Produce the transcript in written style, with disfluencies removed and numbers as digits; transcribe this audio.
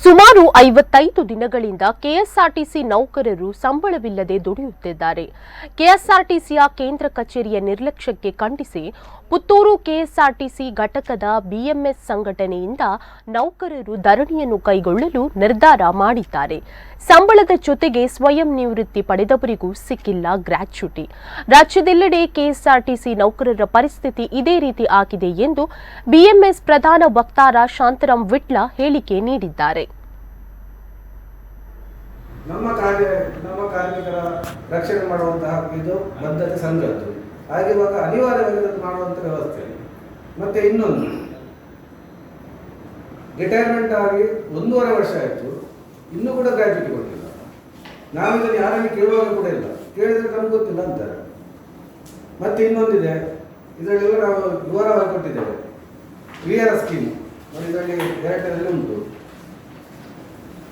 ಸುಮಾರು 55 ದಿನಗಳಿಂದ ಕೆಎಸ್ಆರ್ಟಿಸಿ ನೌಕರರು ಸಂಬಳವಿಲ್ಲದೆ ದುಡಿಯುತ್ತಿದ್ದಾರೆ. ಕೆಎಸ್ಆರ್ಟಿಸಿಯ ಕೇಂದ್ರ ಕಚೇರಿಯ ನಿರ್ಲಕ್ಷ್ಯಕ್ಕೆ ಖಂಡಿಸಿ ಪುತ್ತೂರು ಕೆಎಸ್ಆರ್ಟಿಸಿ ಘಟಕದ ಬಿಎಂಎಸ್ ಸಂಘಟನೆಯಿಂದ ನೌಕರರು ಧರಣಿಯನ್ನು ಕೈಗೊಳ್ಳಲು ನಿರ್ಧಾರ ಮಾಡಿದ್ದಾರೆ. ಸಂಬಳದ ಜೊತೆಗೆ ಸ್ವಯಂ ನಿವೃತ್ತಿ ಪಡೆದವರಿಗೂ ಸಿಕ್ಕಿಲ್ಲ ಗ್ರಾಚ್ಯುಟಿ. ರಾಜ್ಯದೆಲ್ಲೆಡೆ ಕೆಎಸ್ಆರ್ಟಿಸಿ ನೌಕರರ ಪರಿಸ್ಥಿತಿ ಇದೇ ರೀತಿ ಆಗಿದೆ ಎಂದು ಬಿಎಂಎಸ್ ಪ್ರಧಾನ ವಕ್ತಾರ ಶಾಂತರಾಮ್ ವಿಟ್ಲ ಹೇಳಿಕೆ ನೀಡಿದ್ದಾರೆ. ನಮ್ಮ ಕಾರ್ಮಿಕರ ರಕ್ಷಣೆ ಮಾಡುವಂತಹ ಇದು ಬದ್ಧತೆ ಸಂಘದ್ದು. ಹಾಗಿರುವಾಗ ಅನಿವಾರ್ಯವಾಗಿ ಮಾಡುವಂಥ ವ್ಯವಸ್ಥೆ. ಮತ್ತೆ ಇನ್ನೊಂದು, ರಿಟೈರ್ಮೆಂಟ್ ಆಗಿ 1.5 ವರ್ಷ ಆಯಿತು, ಇನ್ನೂ ಕೂಡ ಗ್ರಾಚ್ಯುಟಿ ಕೊಟ್ಟಿಲ್ಲ. ನಾವು ಇದನ್ನು ಯಾರಲ್ಲಿ ಕೇಳುವಾಗ ಕೂಡ ಇಲ್ಲ, ಕೇಳಿದ್ರೆ ನಮ್ಗೆ ಗೊತ್ತಿಲ್ಲ ಅಂತಾರೆ. ಮತ್ತೆ ಇನ್ನೊಂದಿದೆ, ಇದರಲ್ಲೆಲ್ಲ ನಾವು ವಿವರವಾಗಿ ಕೊಟ್ಟಿದ್ದೇವೆ. ಕ್ಲಿಯರ್ ಸ್ಕೀಮ್ ಇದರಲ್ಲಿ ಡೈರೆಕ್ಟರಲ್ಲಿ ಉಂಟು.